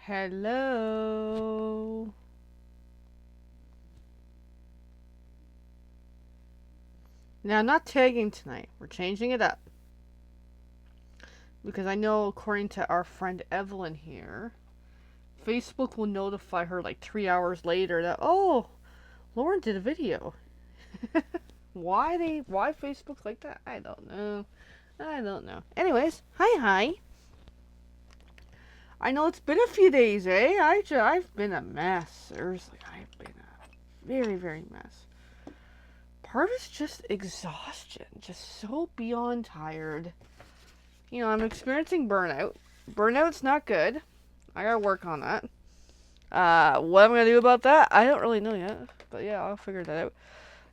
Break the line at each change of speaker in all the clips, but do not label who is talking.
Hello. Now, I'm not tagging tonight. We're changing it up. Because I know, according to our friend Evelyn here, Facebook will notify her like 3 hours later that, oh, Lauren did a video. Why Facebook's like that? I don't know. I don't know. Anyways, hi. I know it's been a few days, eh? I've been a mess. Seriously, I've been a very mess. Part of it's just exhaustion. Just so beyond tired. I'm experiencing burnout. Burnout's not good. I gotta work on that. What I'm gonna do about that, I don't really know yet. But yeah, I'll figure that out.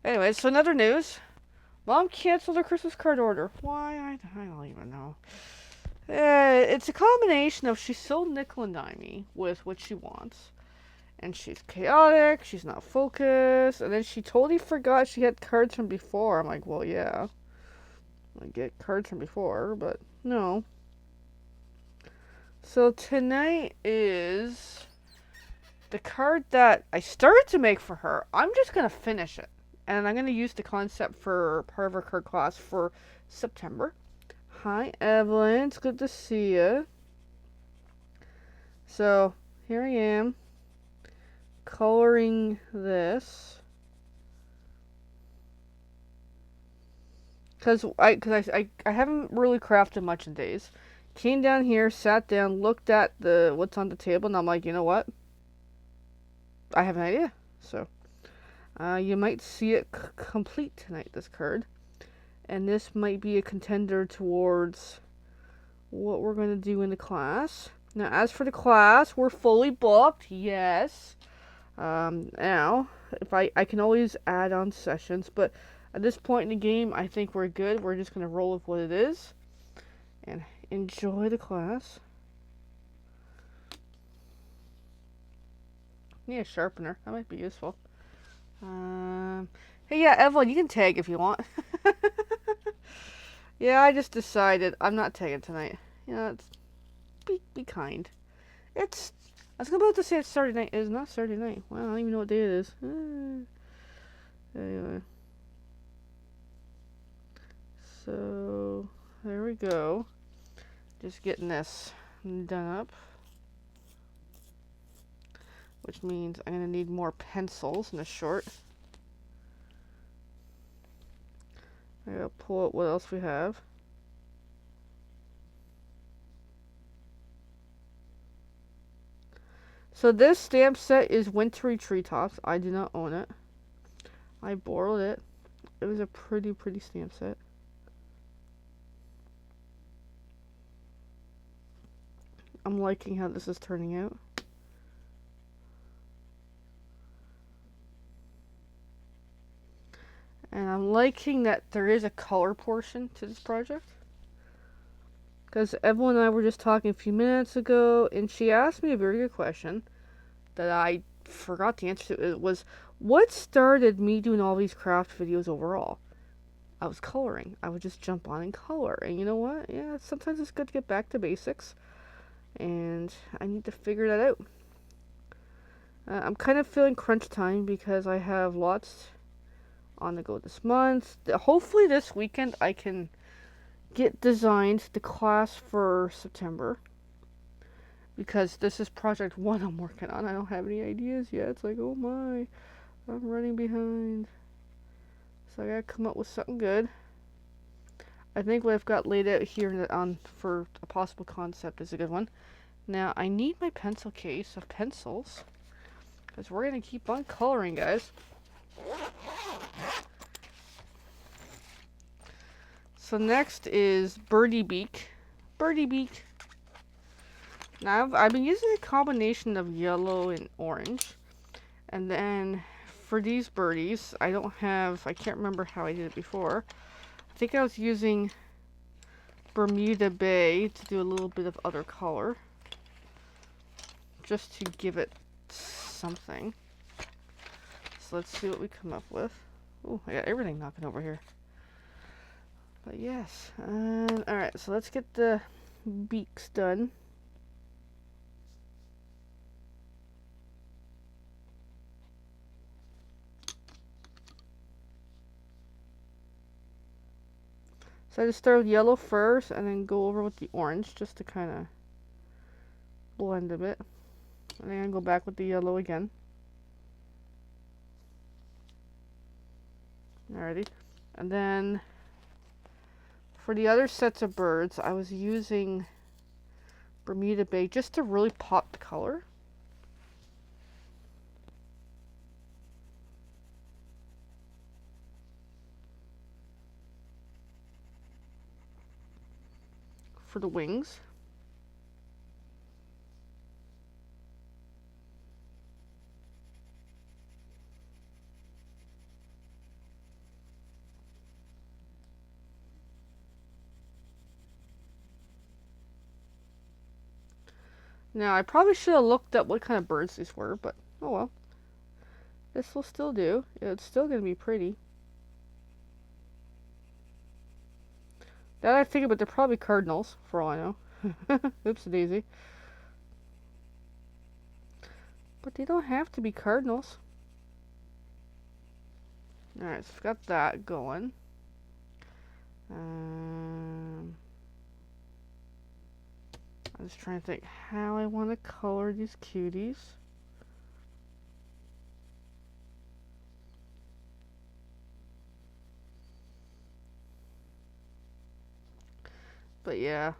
Anyways, so another news. Mom canceled her Christmas card order. Why? I don't even know. It's a combination of she's so nickel and dimey with what she wants. And she's chaotic, she's not focused, and then she totally forgot she had cards from before. I'm like, well, yeah. I get cards from before, but no. So tonight is the card that I started to make for her. I'm just going to finish it. And I'm going to use the concept for part of her card class for September. Hi, Evelyn. It's good to see you. So, here I am. Coloring this. Because I haven't really crafted much in days. Came down here, sat down, looked at what's on the table, and I'm like, you know what? I have an idea. So, you might see it complete tonight, this card. And this might be a contender towards what we're going to do in the class. Now, as for the class, we're fully booked, yes. Now, if I can always add on sessions, but at this point in the game, I think we're good. We're just going to roll with what it is and enjoy the class. Need a sharpener. That might be useful. Hey, yeah, Evelyn, you can tag if you want. Yeah, I just decided I'm not tagging tonight. It's be kind. I was about to say it's Saturday night. It's not Saturday night. Well, I don't even know what day it is. Anyway. So, there we go. Just getting this done up. Which means I'm going to need more pencils in a short. I gotta pull out what else we have. So this stamp set is Wintry Treetops. I do not own it. I borrowed it. It was a pretty stamp set. I'm liking how this is turning out. And I'm liking that there is a color portion to this project. Because Evelyn and I were just talking a few minutes ago, and she asked me a very good question that I forgot the answer to. It was, what started me doing all these craft videos overall? I was coloring. I would just jump on and color. And you know what? Yeah, sometimes it's good to get back to basics. And I need to figure that out. I'm kind of feeling crunch time because I have lots on the go this month. Hopefully this weekend I can get designed the class for September. Because this is project 1 I'm working on. I don't have any ideas yet. It's like, oh my, I'm running behind. So I gotta come up with something good. I think what I've got laid out here on for a possible concept is a good one. Now, I need my pencil case of pencils. Because we're going to keep on coloring, guys. So next is Birdie Beak. Birdie Beak. Now, I've been using a combination of yellow and orange. And then for these birdies, I can't remember how I did it before. I think I was using Bermuda Bay to do a little bit of other color. Just to give it something. So let's see what we come up with. Oh, I got everything knocking over here. But yes. Alright, so let's get the beaks done. So I just start with yellow first and then go over with the orange just to kind of blend a bit. And then go back with the yellow again. Alrighty. And then for the other sets of birds, I was using Bermuda Bay just to really pop the color. For the wings. Now, I probably should have looked up what kind of birds these were, but oh well. This will still do. It's still going to be pretty. Now that I think about it, they're probably cardinals, for all I know. Oops, daisy. But they don't have to be cardinals. Alright, so we've got that going. I'm just trying to think how I want to color these cuties. But yeah,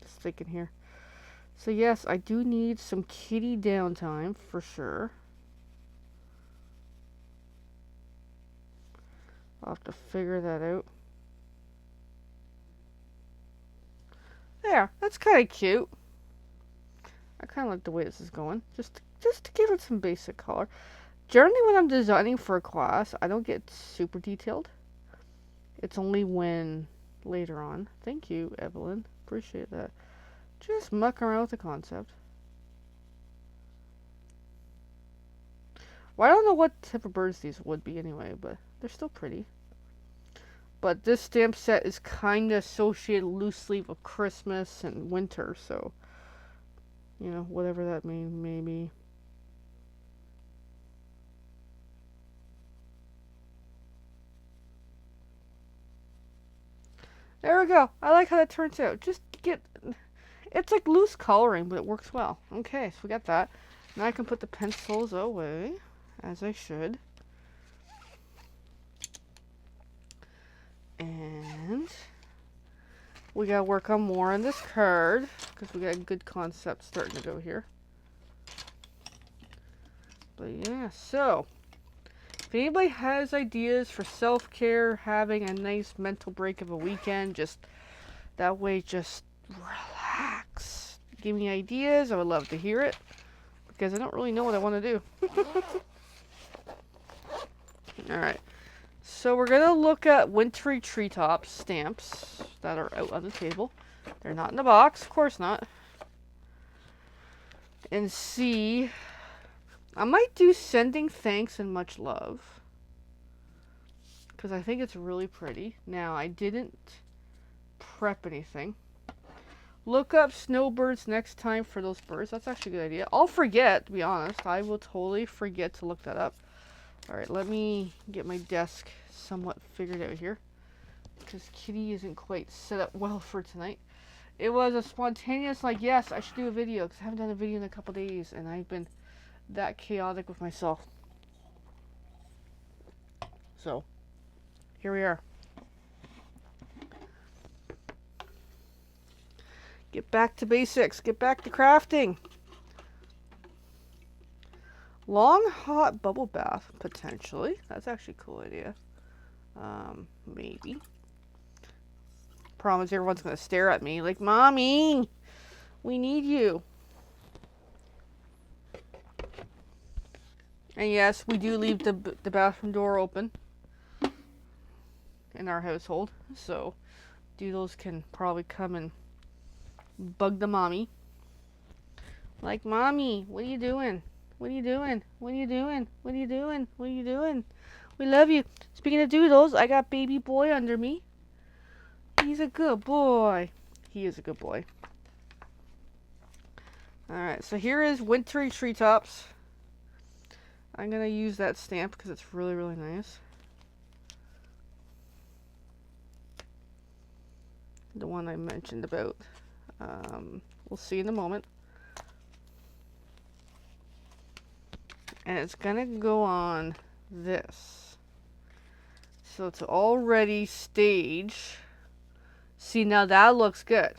just thinking here. So yes, I do need some kitty downtime for sure. I'll have to figure that out. There, that's kind of cute. I kind of like the way this is going. Just to give it some basic color. Generally, when I'm designing for a class, I don't get super detailed. It's only when later on. Thank you, Evelyn. Appreciate that. Just mucking around with the concept. Well, I don't know what type of birds these would be anyway, but they're still pretty. But this stamp set is kind of associated loosely with Christmas and winter, so, you know, whatever that may be. There we go. I like how that turns out. Just get... It's like loose coloring, but it works well. Okay, so we got that. Now I can put the pencils away, as I should. And we gotta work on more on this card, because we got a good concept starting to go here. But yeah, so... If anybody has ideas for self-care, having a nice mental break of a weekend, just that way, just relax. Give me ideas. I would love to hear it because I don't really know what I want to do. Alright. So we're going to look at Wintry Treetops stamps that are out on the table. They're not in the box. Of course not. And see... I might do Sending Thanks and Much Love, because I think it's really pretty. Now, I didn't prep anything. Look up snowbirds next time for those birds. That's actually a good idea. I'll forget, to be honest. I will totally forget to look that up. Alright, let me get my desk somewhat figured out here, because Kitty isn't quite set up well for tonight. It was a spontaneous, like, yes, I should do a video, because I haven't done a video in a couple days, and I've been that chaotic with myself. So, here we are. Get back to basics. Get back to crafting. Long hot bubble bath, potentially. That's actually a cool idea. Maybe. Problem is everyone's going to stare at me like, Mommy, we need you. And yes, we do leave the bathroom door open in our household. So, doodles can probably come and bug the mommy. Like, Mommy, what are you doing? What are you doing? What are you doing? What are you doing? What are you doing? We love you. Speaking of doodles, I got baby boy under me. He's a good boy. He is a good boy. Alright, so here is Wintry Treetops. I'm going to use that stamp because it's really, really nice. one I mentioned about. We'll see in a moment. And it's gonna go on this. So it's already staged. See, now that looks good.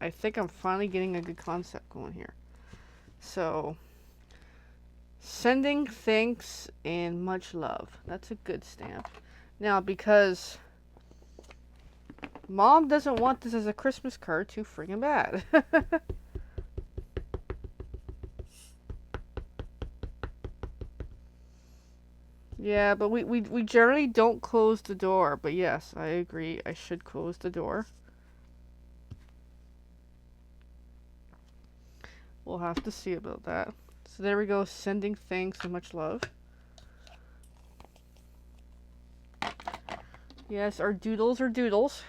I think I'm finally getting a good concept going here. So, sending thanks and much love. That's a good stamp. Now, because Mom doesn't want this as a Christmas card, too friggin' bad. Yeah, but we generally don't close the door. But yes, I agree. I should close the door. We'll have to see about that. So there we go. Sending thanks and much love. Yes, our doodles are doodles.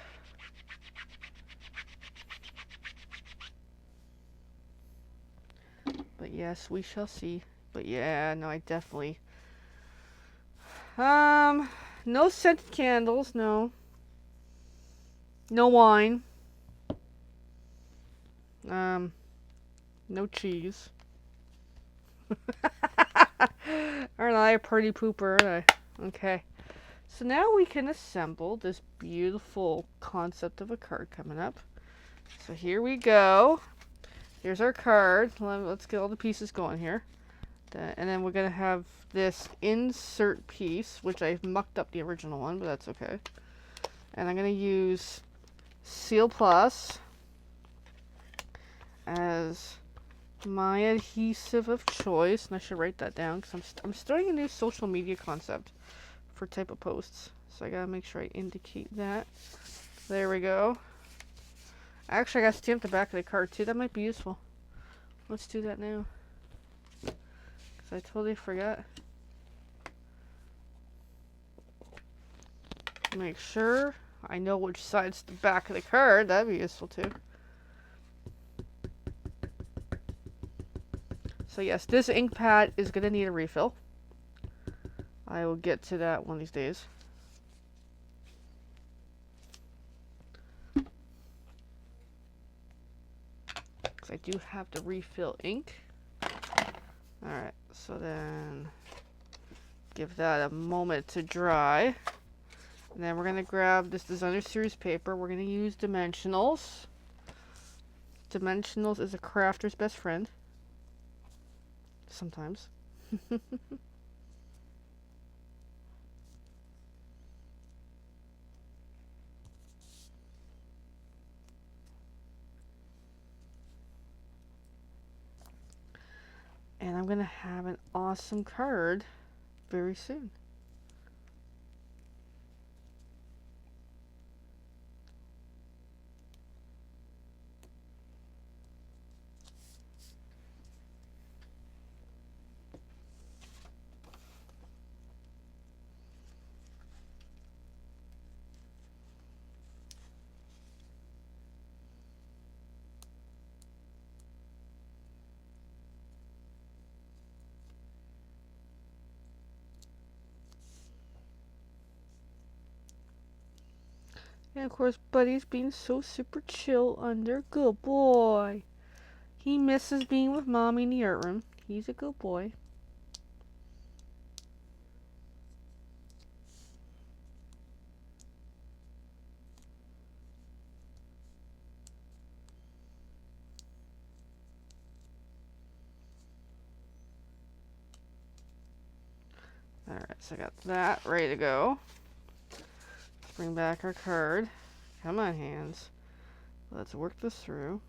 But yes, we shall see. But yeah, no, I definitely... no scented candles, no. No wine. No cheese. Aren't I a party pooper, aren't I? Okay. So now we can assemble this beautiful concept of a card coming up. So here we go. Here's our card. Let's get all the pieces going here. And then we're going to have this insert piece, which I've mucked up the original one, but that's okay. And I'm going to use Seal Plus as my adhesive of choice. And I should write that down because I'm starting a new social media concept for type of posts. So I got to make sure I indicate that. There we go. Actually, I got to stamp the back of the card too. That might be useful. Let's do that now. Because I totally forgot. Make sure I know which side's the back of the card. That'd be useful too. So yes, this ink pad is going to need a refill. I will get to that one of these days. I do have to refill ink. Alright, so then give that a moment to dry. And then we're going to grab this Designer Series paper. We're going to use Dimensionals. Dimensionals is a crafter's best friend. Sometimes. And I'm going to have an awesome card very soon. And of course, Buddy's being so super chill under. Good boy. He misses being with Mommy in the art room. He's a good boy. Alright, so I got that ready to go. Let's bring back our card. Come on, hands. Let's work this through.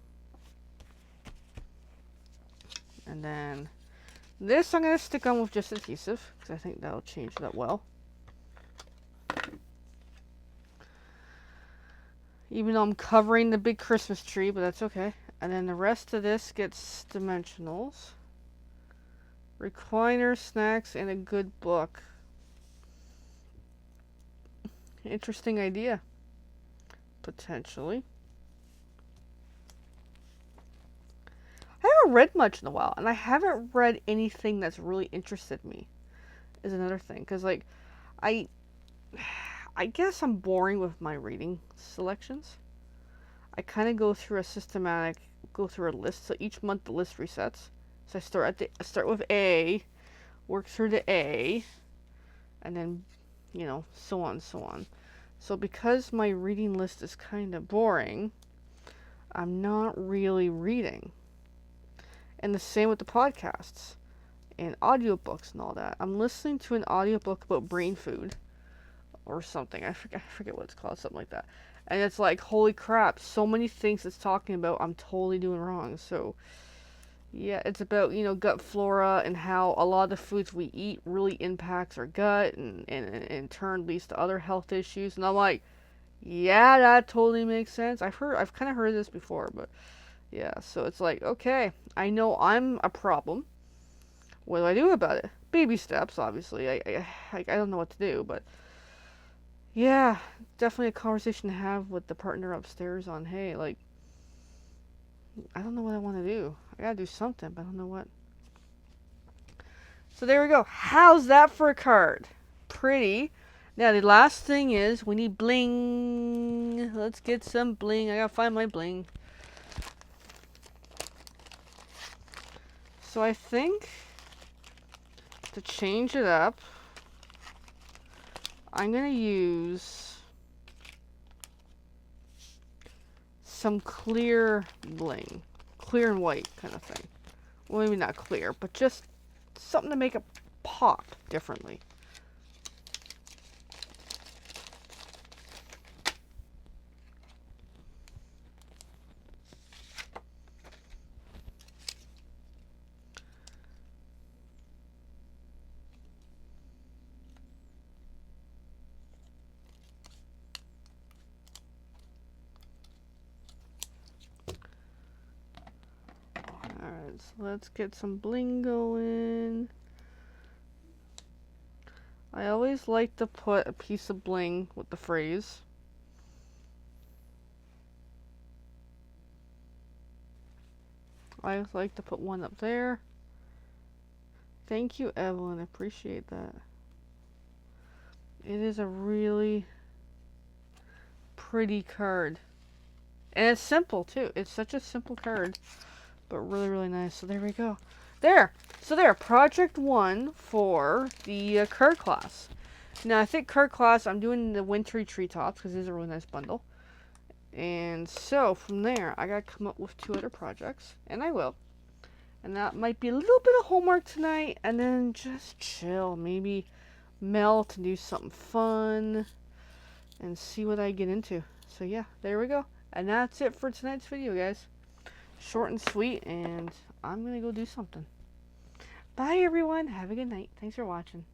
And then this I'm going to stick on with just adhesive because I think that'll change that well. Even though I'm covering the big Christmas tree, but that's okay. And then the rest of this gets Dimensionals. Recliner, snacks, and a good book. Interesting idea. Potentially. I haven't read much in a while, and I haven't read anything that's really interested me. Is another thing, because like, I guess I'm boring with my reading selections. I kind of go through a list. So each month the list resets. So I start with A, work through to A, and then, so on and so on. So because my reading list is kind of boring, I'm not really reading. And the same with the podcasts and audiobooks and all that. I'm listening to an audiobook about brain food or something. I forget what it's called, something like that. And it's like, holy crap, so many things it's talking about I'm totally doing wrong. So yeah, it's about, gut flora and how a lot of the foods we eat really impacts our gut and in turn leads to other health issues. And I'm like, yeah, that totally makes sense. I've kind of heard this before, but yeah, so it's like, okay, I know I'm a problem. What do I do about it? Baby steps, obviously. I don't know what to do, but yeah, definitely a conversation to have with the partner upstairs on, hey, like, I don't know what I want to do. I gotta do something, but I don't know what. So there we go. How's that for a card? Pretty. Now the last thing is we need bling. Let's get some bling. I gotta find my bling. So I think to change it up, I'm gonna use some clear bling. Clear and white kind of thing. Well, maybe not clear, but just something to make it pop differently. Alright, so let's get some bling going. I always like to put a piece of bling with the phrase. I always like to put one up there. Thank you, Evelyn. I appreciate that. It is a really pretty card. And it's simple, too. It's such a simple card, but really, really nice. So there we go. There! So there, Project 1 for the card class. Now, I think card class, I'm doing the Wintry Treetops, because it is a really nice bundle. And so, from there, I gotta come up with 2 other projects, and I will. And that might be a little bit of homework tonight, and then just chill. Maybe melt and do something fun, and see what I get into. So yeah, there we go. And that's it for tonight's video, guys. Short and sweet, and I'm gonna go do something. Bye, everyone. Have a good night. Thanks for watching.